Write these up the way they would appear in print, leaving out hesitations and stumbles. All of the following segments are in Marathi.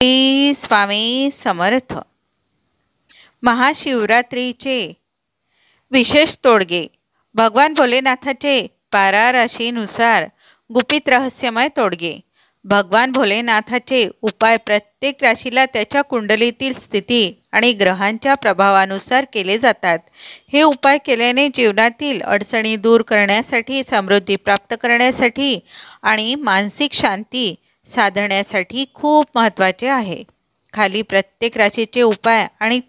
श्री स्वामी समर्थ. महाशिवरात्रीचे विशेष तोडगे. भगवान भोलेनाथाचे 12 राशीनुसार गुपित रहस्यमय तोडगे. भगवान भोलेनाथाचे उपाय प्रत्येक राशीला त्याच्या कुंडलीतील स्थिती आणि ग्रहांच्या प्रभावानुसार केले जातात. हे उपाय केल्याने जीवनातील अडचणी दूर करण्यासाठी, समृद्धी प्राप्त करण्यासाठी आणि मानसिक शांती साधण्यासाठी खूप महत्त्वाचे आहे. खाली प्रत्येक राशीचे उपाय आणि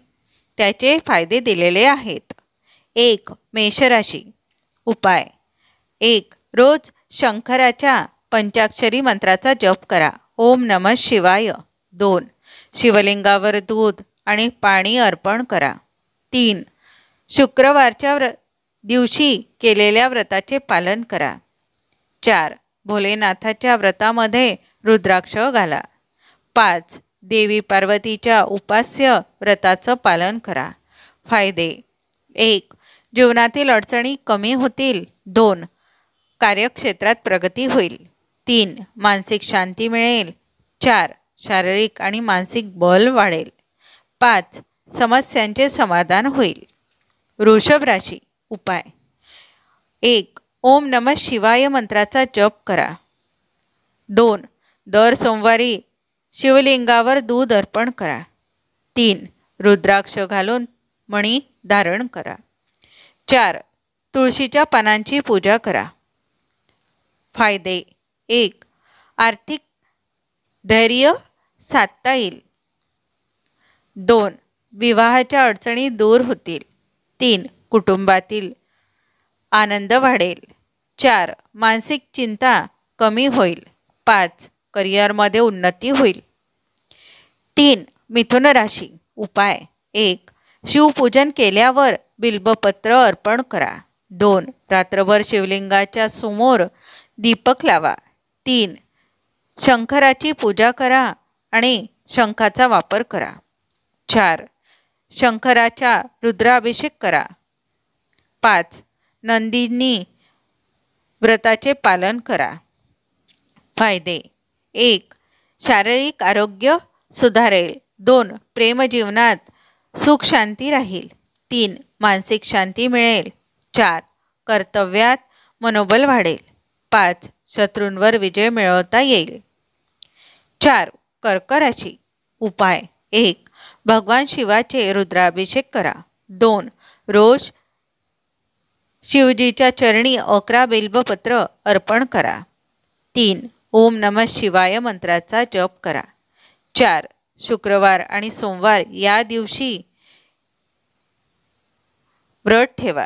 त्याचे फायदे दिलेले आहेत. 1. मेषराशी. उपाय. 1. रोज शंकराच्या पंचाक्षरी मंत्राचा जप करा. ओम नमः शिवाय. 2. शिवलिंगावर दूध आणि पाणी अर्पण करा. 3. शुक्रवारच्या दिवशी केलेल्या व्रताचे पालन करा. 4. भोलेनाथाच्या व्रतामध्ये रुद्राक्ष घाला. 5. देवी पार्वतीच्या उपास्य व्रताचं पालन करा. फायदे. 1. जीवनातील अडचणी कमी होतील. 2. कार्यक्षेत्रात प्रगती होईल. 3. मानसिक शांती मिळेल. 4. शारीरिक आणि मानसिक बल वाढेल. 5. समस्यांचे समाधान होईल. वृषभ राशी. उपाय. 1. ओम नमः शिवाय मंत्राचा जप करा. 2. दर सोमवारी शिवलिंगावर दूध अर्पण करा. 3. रुद्राक्ष घालून मणी धारण करा. 4. तुळशीच्या पानांची पूजा करा. फायदे. 1. आर्थिक धैर्य साधता येईल. 2. विवाहाच्या अडचणी दूर होतील. 3. कुटुंबातील आनंद वाढेल. 4. मानसिक चिंता कमी होईल. 5. करिअरमध्ये उन्नती होईल. 3. मिथुन राशी. उपाय. 1. शिवपूजन केल्यावर बिल्बपत्र अर्पण करा. 2. रात्रभर शिवलिंगाच्या समोर दीपक लावा. 3. शंकराची पूजा करा आणि शंखाचा वापर करा. 4. शंकराचा रुद्राभिषेक करा. 5. नंदिनी व्रताचे पालन करा. फायदे. 1. शारीरिक आरोग्य सुधारेल. 2. प्रेमजीवनात सुख शांती राहील. 3. मानसिक शांती मिळेल. 4. कर्तव्यात मनोबल वाढेल. 5. शत्रूंवर विजय मिळवता येईल. 4. कर्क राशी. उपाय. 1. भगवान शिवाचे रुद्राभिषेक करा. 2. रोज शिवजीच्या चरणी 11 बिल्बपत्र अर्पण करा. 3. ओम नमः शिवाय मंत्राचा जप करा. 4. शुक्रवार आणि सोमवार या दिवशी व्रत ठेवा.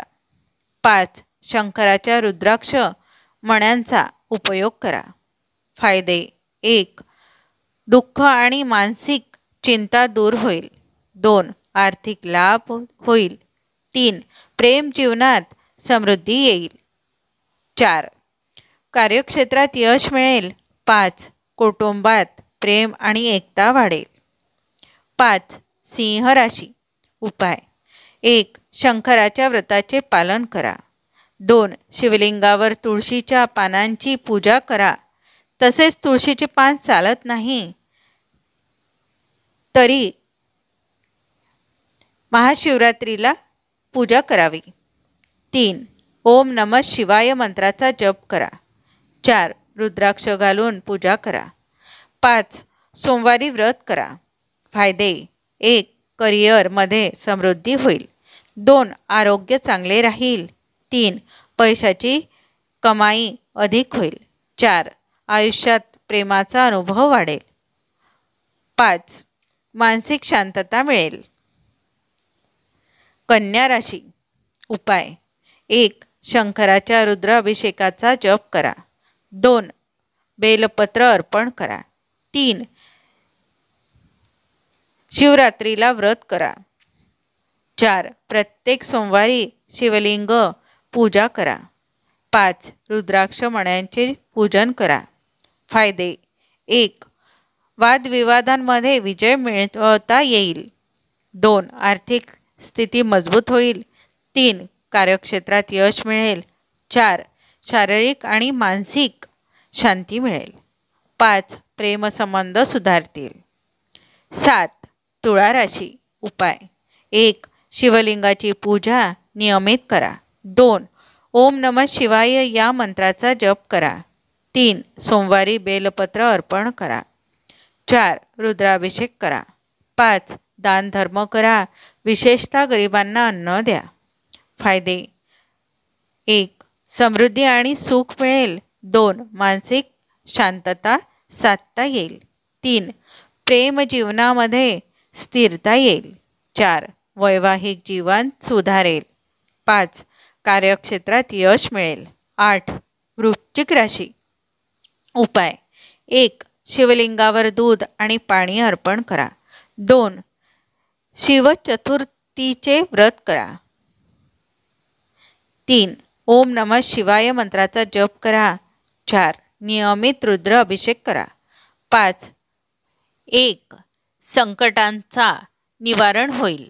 5. शंकराच्या रुद्राक्ष मण्यांचा उपयोग करा. फायदे. 1. दुःख आणि मानसिक चिंता दूर होईल. 2. आर्थिक लाभ होईल. 3. प्रेम जीवनात समृद्धी येईल. 4. कार्यक्षेत्रात यश मिळेल. 5. कुटुंबात प्रेम आणि एकता वाढेल. 5. सिंह राशी. उपाय. 1. शंकराच्या व्रताचे पालन करा. 2. शिवलिंगावर तुळशीच्या पानांची पूजा करा. तसेच तुळशीचे पान चालत नाही तरी महाशिवरात्रीला पूजा करावी. 3. ओम नमः शिवाय मंत्राचा जप करा. 4. रुद्राक्ष घालून पूजा करा. 5. सोमवारी व्रत करा. फायदे. 1. करिअरमध्ये समृद्धी होईल. 2. आरोग्य चांगले राहील. 3. पैशाची कमाई अधिक होईल. 4. आयुष्यात प्रेमाचा अनुभव वाढेल. 5. मानसिक शांतता मिळेल. कन्या राशी. उपाय. 1. शंकराच्या रुद्राभिषेकाचा जप करा. 2. बेलपत्र अर्पण करा. 3. शिवरात्रीला व्रत करा. 4. प्रत्येक सोमवारी शिवलिंग पूजा करा. 5. रुद्राक्ष मण्यांचे पूजन करा. फायदे. 1. वादविवादांमध्ये विजय मिळवता येईल. 2. आर्थिक स्थिती मजबूत होईल. 3. कार्यक्षेत्रात यश मिळेल. 4. शारीरिक आणि मानसिक शांती मिळेल. 5. प्रेमसंबंध सुधारतील. 7. तुळा राशी. उपाय: 1. शिवलिंगाची पूजा नियमित करा. 2. ओम नमः शिवाय या मंत्राचा जप करा. 3. सोमवारी बेलपत्र अर्पण करा. 4. रुद्राभिषेक करा. 5. दान धर्म करा, विशेषतः गरिबांना अन्न द्या. फायदे: 1. समृद्धी आणि सुख मिळेल. 2. मानसिक शांतता साधता येईल. 3. प्रेम जीवनामध्ये स्थिरता येईल. 4. वैवाहिक जीवन सुधारेल. 5. कार्यक्षेत्रात यश मिळेल. 8. वृश्चिक राशी. उपाय: 1. शिवलिंगावर दूध आणि पाणी अर्पण करा. 2. शिवचतुर्थीचे व्रत करा. 3. ओम नमः शिवाय मंत्राचा जप करा. 4. नियमित रुद्र अभिषेक करा. 5. 1. संकटांचा निवारण होईल.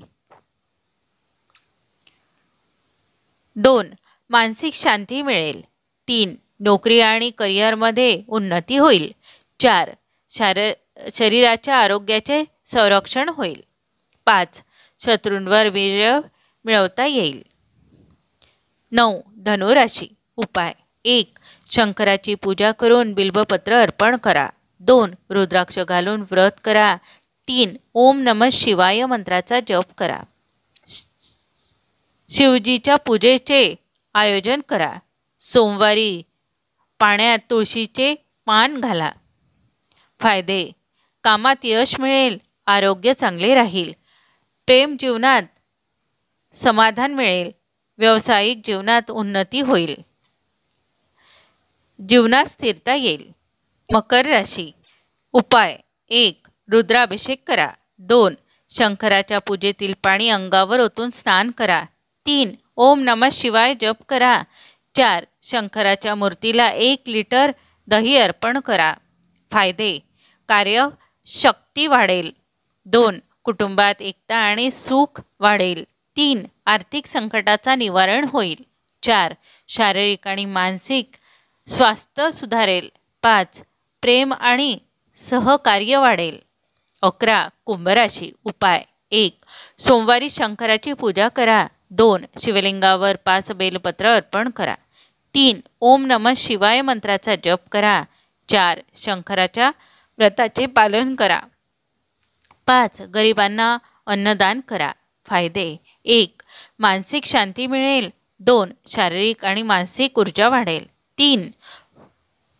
2. मानसिक शांती मिळेल. 3. नोकरी आणि करिअरमध्ये उन्नती होईल. 4. शरीराच्या आरोग्याचे संरक्षण होईल. 5. शत्रूंवर विजय मिळवता येईल. 9. धनुराशी. उपाय: 1. शंकराची पूजा करून बिल्बपत्र अर्पण करा. 2. रुद्राक्ष घालून व्रत करा. 3. ओम नमः शिवाय मंत्राचा जप करा. शिवजीच्या पूजेचे आयोजन करा. सोमवारी पाण्यात तुळशीचे पान घाला. फायदे: कामात यश मिळेल, आरोग्य चांगले राहील, प्रेम जीवनात समाधान मिळेल, व्यावसायिक जीवनात उन्नती होईल, जीवनात स्थिरता येईल. मकर राशी. उपाय: 1. रुद्राभिषेक करा. 2. शंकराच्या पूजेतील पाणी अंगावर ओतून स्नान करा. 3. ओम नमः शिवाय जप करा. 4. शंकराच्या मूर्तीला 1 लिटर दही अर्पण करा. फायदे: कार्यशक्ती वाढेल. 2. कुटुंबात एकता आणि सुख वाढेल. 3. आर्थिक संकटाचा निवारण होईल. 4. शारीरिक आणि मानसिक स्वास्थ्य सुधारेल. 5. प्रेम आणि सहकार्य वाढेल. 11. कुंभराशी. उपाय: 1. सोमवारी शंकराची पूजा करा. 2. शिवलिंगावर 5 बेलपत्र अर्पण करा. 3. ओम नमः शिवाय मंत्राचा जप करा. 4. शंकराच्या व्रताचे पालन करा. 5. गरिबांना अन्नदान करा. फायदे: 1. मानसिक शांती मिळेल. 2. शारीरिक आणि मानसिक ऊर्जा वाढेल. 3.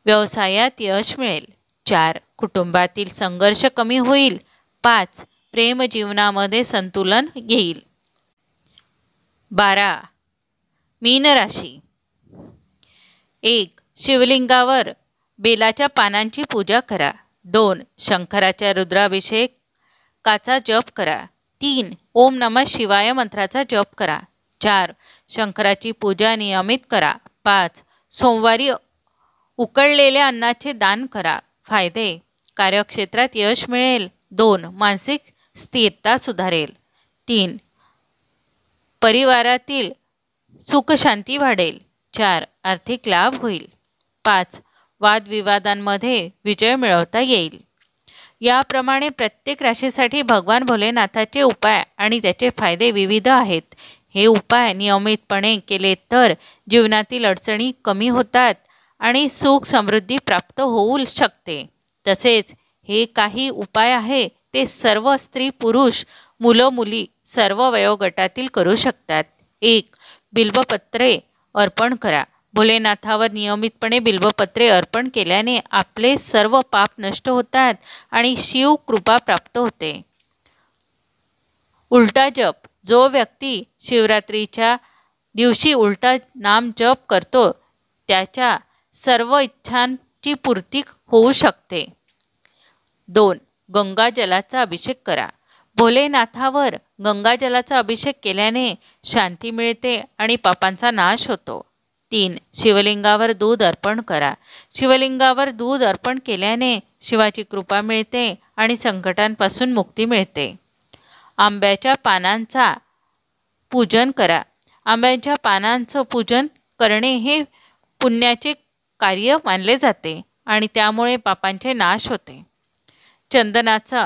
व्यवसायात यश मिळेल. 4. कुटुंबातील संघर्ष कमी होईल. 5. प्रेम जीवनामध्ये संतुलन येईल. 12. मीन राशी. 1. शिवलिंगावर बेलाच्या पानांची पूजा करा. 2. शंकराच्या रुद्राभिषेकाचा जप करा. 3. ओम नमः शिवाय मंत्राचा जप करा. 4. शंकराची पूजा नियमित करा. 5. सोमवारी उकळलेल्या अन्नाचे दान करा. फायदे: कार्यक्षेत्रात यश मिळेल. 2. मानसिक स्थिरता सुधारेल. 3. परिवारातील सुखशांती वाढेल. 4. आर्थिक लाभ होईल. 5. वादविवादांमध्ये विजय मिळवता येईल. याप्रमाणे प्रत्येक राशीसाठी भगवान भोलेनाथाचे उपाय आणि त्याचे फायदे विविध आहेत. हे उपाय नियमितपणे केले तर जीवनातील अडचणी कमी होतात आणि सुख समृद्धी प्राप्त होऊ शकते. तसेच हे काही उपाय आहे ते सर्व स्त्री पुरुष मुलं मुली सर्व वयोगटातील करू शकतात. 1. बिल्बपत्रे अर्पण करा. भोलेनाथावर नियमितपणे बिल्बपत्रे अर्पण केल्याने आपले सर्व पाप नष्ट होतात आणि शिव कृपा प्राप्त होते. उलटा जप. जो व्यक्ती शिवरात्रीच्या दिवशी उलटा नाम जप करतो त्याच्या सर्व इच्छांची पूर्ती होऊ शकते. 2. गंगाजलाचा अभिषेक करा. भोलेनाथावर गंगाजलाचा अभिषेक केल्याने शांती मिळते आणि पापांचा नाश होतो. 3. शिवलिंगावर दूध अर्पण करा. शिवलिंगावर दूध अर्पण केल्याने शिवाची कृपा मिळते आणि संकटांपासून मुक्ती मिळते. आंब्याच्या पानांचा पूजन करा. आंब्याच्या पानांचं पूजन करणे हे पुण्याचे कार्य मानले जाते आणि त्यामुळे पापांचे नाश होते. चंदनाचा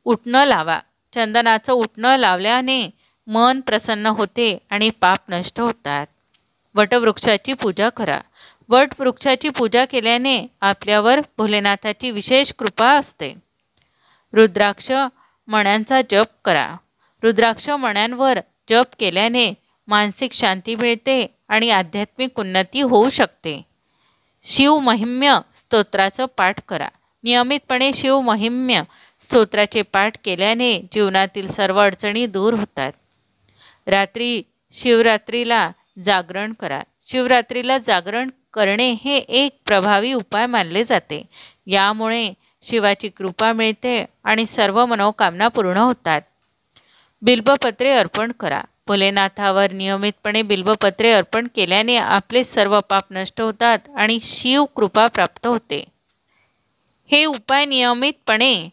उटणं लावा. चंदनाचं उटणं लावल्याने मन प्रसन्न होते आणि पाप नष्ट होतात. वटवृक्षाची पूजा करा. वटवृक्षाची पूजा केल्याने आपल्यावर भोलेनाथाची विशेष कृपा असते. रुद्राक्ष मण्यांचा जप करा. रुद्राक्ष मण्यांवर जप केल्याने मानसिक शांती मिळते आणि आध्यात्मिक उन्नती होऊ शकते. शिवमहिम्य स्तोत्राचं पाठ करा. नियमितपणे शिवमहिम्य स्तोत्राचे पाठ केल्याने जीवनातील सर्व अडचणी दूर होतात. रात्री शिवरात्रीला जागरण करा. शिवरात्रीला जागरण करणे हे एक प्रभावी उपाय मानले जाते. यामुळे शिवाची कृपा मिळते आणि सर्व मनोकामना पूर्ण होतात. बिल्बपत्रे अर्पण करा. भोलेनाथावर नियमितपणे बिल्बपत्रे अर्पण केल्याने आपले सर्व पाप नष्ट होतात आणि शिव कृपा प्राप्त होते. हे उपाय नियमितपणे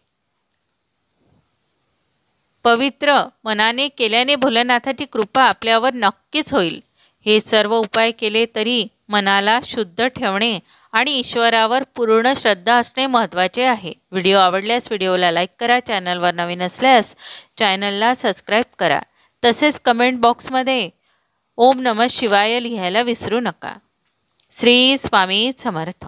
पवित्र मनाने केल्याने भोलेनाथाची कृपा आपल्यावर नक्कीच होईल. हे सर्व उपाय केले तरी मनाला शुद्ध ठेवणे आणि ईश्वरावर पूर्ण श्रद्धा असणे महत्त्वाचे आहे. व्हिडिओ आवडल्यास व्हिडिओला लाईक करा. चॅनलवर नवीन असल्यास चॅनलला सबस्क्राईब करा. तसेच कमेंट बॉक्समध्ये ओम नमः शिवाय लिहायला विसरू नका. श्री स्वामी समर्थ.